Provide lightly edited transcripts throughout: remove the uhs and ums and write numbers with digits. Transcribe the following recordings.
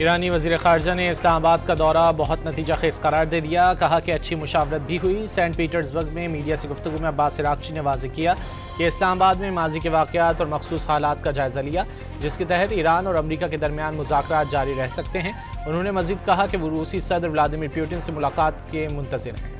ईरानी वज़ीर ख़ारजा ने इस्लामाबाद का दौरा बहुत नतीजा खेज करार दे दिया। कहा कि अच्छी मुशावरत भी हुई। सेंट पीटर्सबर्ग में मीडिया से गुफ्तगू में अब्बास इराक़ची ने वाज़ेह किया कि इस्लामाबाद में माजी के वाक़यात और मखसूस हालात का जायज़ा लिया, जिसके तहत ईरान और अमरीका के दरमियान मुज़ाकरात जारी रह सकते हैं। उन्होंने मज़ीद कहा कि वो रूसी सदर व्लादिमीर पुतिन से मुलाकात के मुंतज़िर हैं।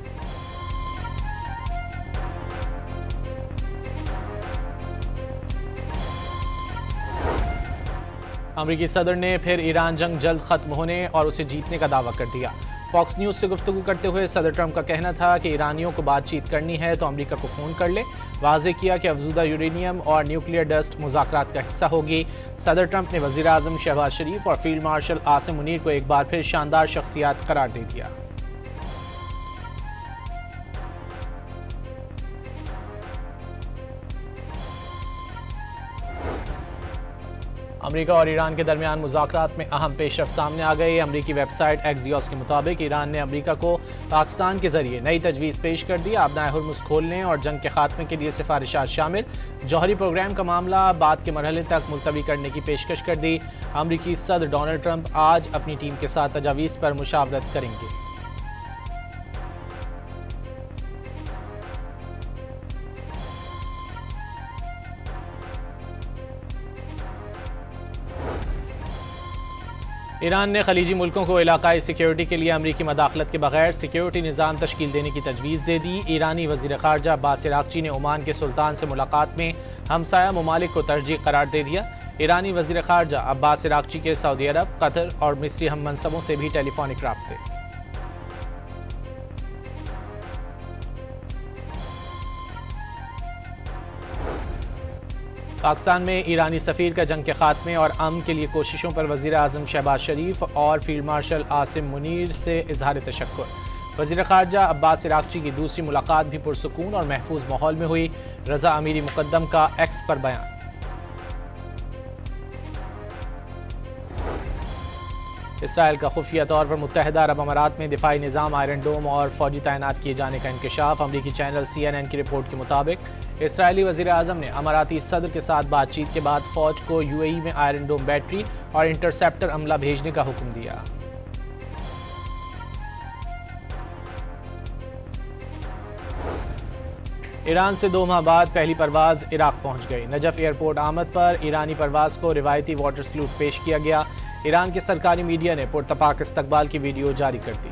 अमरीकी सदर ने फिर ईरान जंग जल्द खत्म होने और उसे जीतने का दावा कर दिया। फॉक्स न्यूज़ से गुफ्तगू करते हुए सदर ट्रंप का कहना था कि ईरानियों को बातचीत करनी है तो अमरीका को फ़ोन कर ले। वाज़ेह किया कि अफज़ूदा यूरेनियम और न्यूक्लियर डस्ट मुज़ाकरात का हिस्सा होगी। सदर ट्रंप ने वज़ीर आज़म शहबाज शरीफ और फील्ड मार्शल आसिम मुनीर को एक बार फिर शानदार शख्सियात करार दे दिया। अमरीका और ईरान के दरमियान मुज़ाकरात में अहम पेशरफ सामने आ गई। अमरीकी वेबसाइट एक्सियोस के मुताबिक ईरान ने अमरीका को पाकिस्तान के जरिए नई तजवीज़ पेश कर दी। आबनाए हुर्मुज़ खोलने और जंग के खात्मे के लिए सिफारिशात शामिल। जौहरी प्रोग्राम का मामला बाद के मरहले तक मुलतवी करने की पेशकश कर दी। अमरीकी सदर डोनाल्ड ट्रंप आज अपनी टीम के साथ तजावीज़ पर मुशावरत करेंगे। ईरान ने खलीजी मुल्कों को इलाकाई सिक्योरिटी के लिए अमरीकी मदाखलत के बगैर सिक्योरिटी निज़ाम तश्कील देने की तजवीज़ दे दी। ईरानी वज़ीर ख़ारजा अब्बास इराक़ची ने ओमान के सुल्तान से मुलाकात में हमसाया ममालिक को तरजीह करार दे दिया। ईरानी वज़ीर ख़ारजा अब्बास इराक़ची के सऊदी अरब, कतर और मिस्री हम मनसबों से भी टेलीफोनिक राब्ते। पाकिस्तान में ईरानी सफ़ीर का जंग के खात्मे और अमन के लिए कोशिशों पर वज़ीर आज़म शहबाज शरीफ और फील्ड मार्शल आसिम मुनीर से इजहार तशक्कुर। वज़ीर ख़ारजा अब्बास इराक़ची की दूसरी मुलाकात भी पुरसुकून और महफूज माहौल में हुई। रज़ा अमीरी मुक़द्दम का एक्स पर बयान। इसराइल का खुफिया तौर पर मुत्तहिदा अरब अमारात में दिफाई निज़ाम, आयरन डोम और फौजी तैनात किए जाने का इंकशाफ। अमरीकी चैनल CNN की रिपोर्ट के मुताबिक इसराइली वज़ीर आज़म ने अमाराती सदर के साथ बातचीत के बाद फौज को UAE में आयरन डोम बैटरी और इंटरसेप्टर अमला भेजने का हुक्म दिया। ईरान से 2 माह बाद पहली परवाज इराक पहुंच गई। नजफ एयरपोर्ट आमद पर ईरानी परवाज को रिवायती वाटर सल्यूट पेश किया गया। ईरान के सरकारी मीडिया ने पुरतपाक इस्तकबाल की वीडियो जारी कर दी।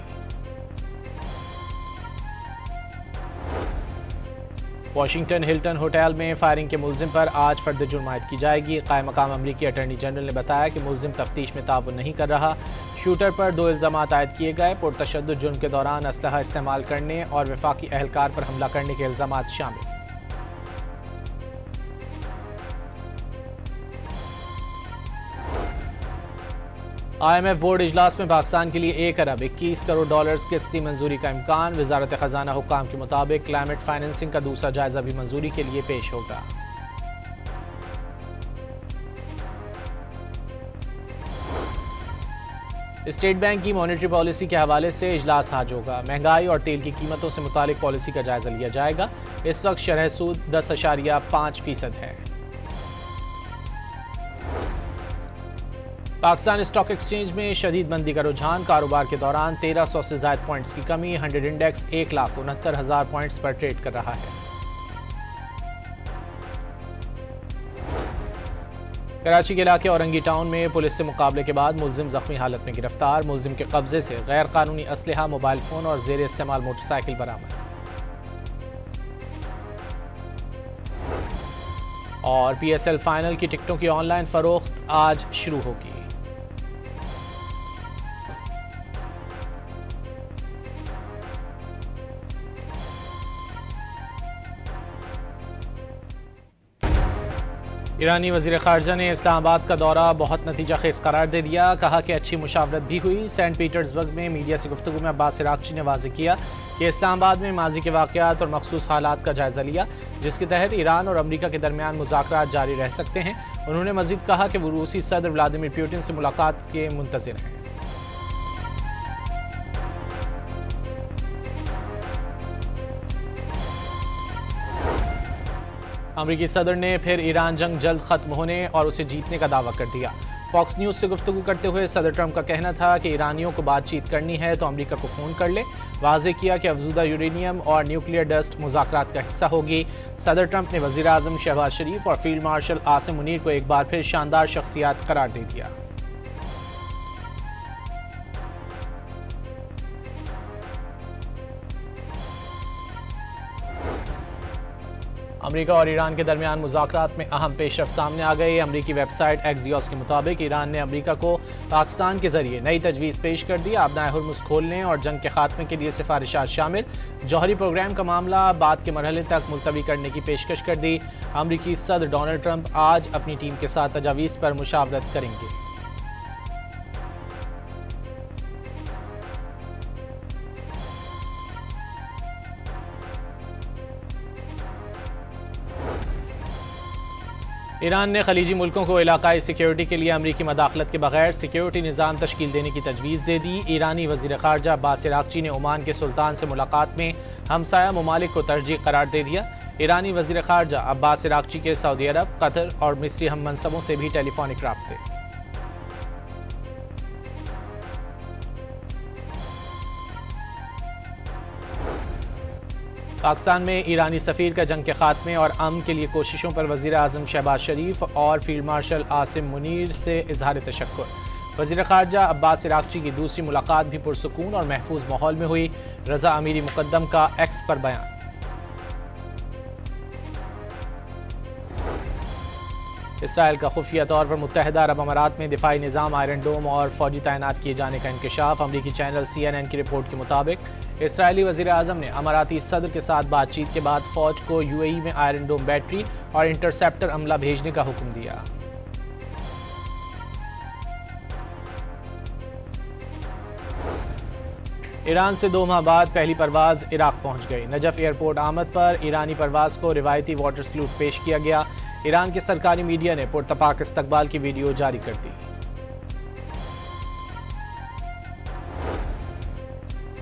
वाशिंगटन हिल्टन होटल में फायरिंग के मुलजिम पर आज फर्द जुर्म आयद की जाएगी। कायम मकाम अमरीकी अटॉर्नी जनरल ने बताया कि मुलजिम तफ्तीश में ताउन नहीं कर रहा। शूटर पर 2 इल्ज़ामात आयद किए गए। पुरतशद्दुद जुर्म के दौरान असलहा इस्तेमाल करने और वफाकी एहलकार पर हमला करने के इल्ज़ामात शामिल। IMF बोर्ड इजलास में पाकिस्तान के लिए 1 अरब 21 करोड़ डॉलर्स किस्ती मंजूरी का इम्कान। वजारत खजाना हुक्काम के मुताबिक क्लाइमेट फाइनेंसिंग का दूसरा जायजा भी मंजूरी के लिए पेश होगा। स्टेट बैंक की मॉनेटरी पॉलिसी के हवाले से इजलास आज होगा। महंगाई और तेल की कीमतों से मुतालिक पॉलिसी का जायजा लिया जाएगा। इस वक्त शरह सूद 10.5% है। पाकिस्तान स्टॉक एक्सचेंज में शदीद मंदी का रुझान। कारोबार के दौरान 1300 से ज़ायद पॉइंट्स की कमी। 100 इंडेक्स 1,69,000 पॉइंट्स पर ट्रेड कर रहा है। कराची के इलाके औरंगी टाउन में पुलिस से मुकाबले के बाद मुलजिम जख्मी हालत में गिरफ्तार। मुलजिम के कब्जे से गैर कानूनी असलहा, मोबाइल फोन और जेर इस्तेमाल मोटरसाइकिल बरामद। और PSL फाइनल की टिकटों की ऑनलाइन फरोख्त आज शुरू होगी। ईरानी वज़ीर ख़ारजा ने इस्लामाबाद का दौरा बहुत नतीजा खेज करार दे दिया। कहा कि अच्छी मुशावरत भी हुई। सेंट पीटर्सबर्ग में मीडिया से गुफ्तगू में अब्बास इराक़ची ने वाज़ेह किया कि इस्लामाबाद में माजी के वाक़यात और मखसूस हालात का जायज़ा लिया, जिसके तहत ईरान और अमरीका के दरमियान मुज़ाकरात जारी रह सकते हैं। उन्होंने मज़ीद कहा कि वो रूसी सदर व्लादिमीर पुतिन से मुलाकात के मुंतज़िर हैं। अमरीकी सदर ने फिर ईरान जंग जल्द खत्म होने और उसे जीतने का दावा कर दिया। फॉक्स न्यूज से गुफ्तगू करते हुए सदर ट्रंप का कहना था कि ईरानियों को बातचीत करनी है तो अमेरिका को फोन कर ले। वाज़ेह किया कि अफज़ूदा यूरेनियम और न्यूक्लियर डस्ट मुज़ाकरात का हिस्सा होगी। सदर ट्रंप ने वज़ीर आज़म शहबाज शरीफ और फील्ड मार्शल आसिम मुनीर को एक बार फिर शानदार शख्सियात करार दे दिया। अमेरिका और ईरान के दरमियान मुज़ाकरात में अहम पेशरफ्त सामने आ गई। अमेरिकी वेबसाइट एक्सियोस के मुताबिक ईरान ने अमेरिका को पाकिस्तान के जरिए नई तजवीज़ पेश कर दी। आबनाए हुर्मुज़ खोलने और जंग के खात्मे के लिए सिफारिशात शामिल। जौहरी प्रोग्राम का मामला बाद के मरहले तक मुलतवी करने की पेशकश कर दी। अमेरिकी सदर डोनाल्ड ट्रंप आज अपनी टीम के साथ तजावीज़ पर मुशावरत करेंगे। ईरान ने खलीजी मुल्कों को इलाकाई सिक्योरिटी के लिए अमरीकी मदाखलत के बगैर सिक्योरिटी निज़ाम तश्कील देने की तजवीज़ दे दी। ईरानी वज़ीर ख़ारजा अब्बास इराक़ची ने ओमान के सुल्तान से मुलाकात में हमसाया ममालिक को तरजीह करार दे दिया। ईरानी वज़ीर ख़ारजा अब्बास इराक़ची के सऊदी अरब, कतर और मिस्री हम मनसबों से भी टेलीफोनिक राब्ते। पाकिस्तान में ईरानी सफ़ीर का जंग के खात्मे और अमन के लिए कोशिशों पर वज़ीर आज़म शहबाज शरीफ और फील्ड मार्शल आसिम मुनीर से इजहार तशक्कुर। वज़ीर ख़ारजा अब्बास इराक़ची की दूसरी मुलाकात भी पुरसुकून और महफूज माहौल में हुई। रज़ा अमीरी मुक़द्दम का एक्स पर बयान। इसराइल का खुफिया तौर पर मुत्तहिदा अरब अमारात में दिफाई निज़ाम, आयरन डोम और फौजी तैनात किए जाने का इंकशाफ। अमरीकी चैनल CNN की रिपोर्ट के मुताबिक इसराइली वज़ीर आज़म ने अमाराती सदर के साथ बातचीत के बाद फौज को UAE में आयरन डोम बैटरी और इंटरसेप्टर अमला भेजने का हुक्म दिया। ईरान से 2 माह बाद पहली परवाज इराक पहुंच गई। नजफ एयरपोर्ट आमद पर ईरानी परवाज को रिवायती वाटर सल्यूट पेश किया गया। ईरान के सरकारी मीडिया ने पुरतपाक इस्तकबाल की वीडियो जारी कर दी।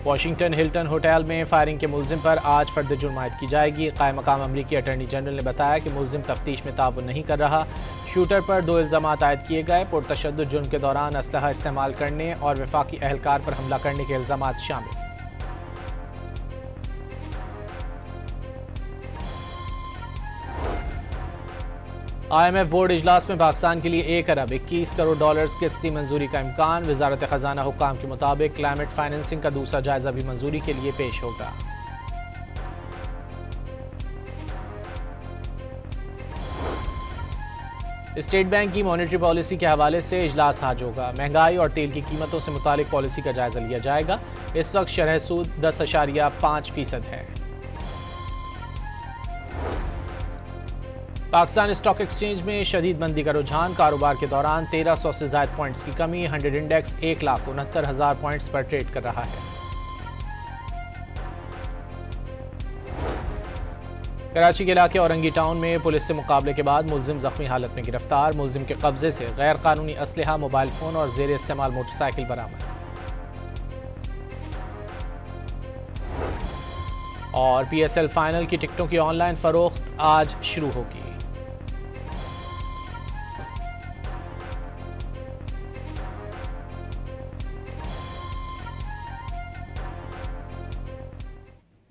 वाशिंगटन हिल्टन होटल में फायरिंग के मुलजिम पर आज फर्द जुर्म आयद की जाएगी। कायम मकाम अमरीकी अटॉर्नी जनरल ने बताया कि मुलजिम तफ्तीश में ताउन नहीं कर रहा। शूटर पर 2 इल्जामात आयद किए गए। पुरतशद्दुद जुर्म के दौरान असलहा इस्तेमाल करने और वफाकी एहलकार पर हमला करने के इल्जामात शामिल। IMF बोर्ड इजलास में पाकिस्तान के लिए 1 अरब 21 करोड़ डॉलर्स किस्ती मंजूरी का इम्कान। वजारत खजाना हुक्काम के मुताबिक क्लाइमेट फाइनेंसिंग का दूसरा जायजा भी मंजूरी के लिए पेश होगा। स्टेट बैंक की मॉनेटरी पॉलिसी के हवाले से इजलास आज होगा। महंगाई और तेल की कीमतों से मुतालिक पॉलिसी का जायजा लिया जाएगा। इस वक्त शरह सूद 10.5% है। पाकिस्तान स्टॉक एक्सचेंज में शदीद मंदी का रुझान। कारोबार के दौरान 1300 से ज्यादा पॉइंट्स की कमी। 100 इंडेक्स 1,69,000 पॉइंट्स पर ट्रेड कर रहा है। कराची के इलाके औरंगी टाउन में पुलिस से मुकाबले के बाद मुलजिम जख्मी हालत में गिरफ्तार। मुलजिम के कब्जे से गैर कानूनी असलहा, मोबाइल फोन और जेर इस्तेमाल मोटरसाइकिल बरामद। और PSL फाइनल की टिकटों की ऑनलाइन फरोख्त आज शुरू होगी।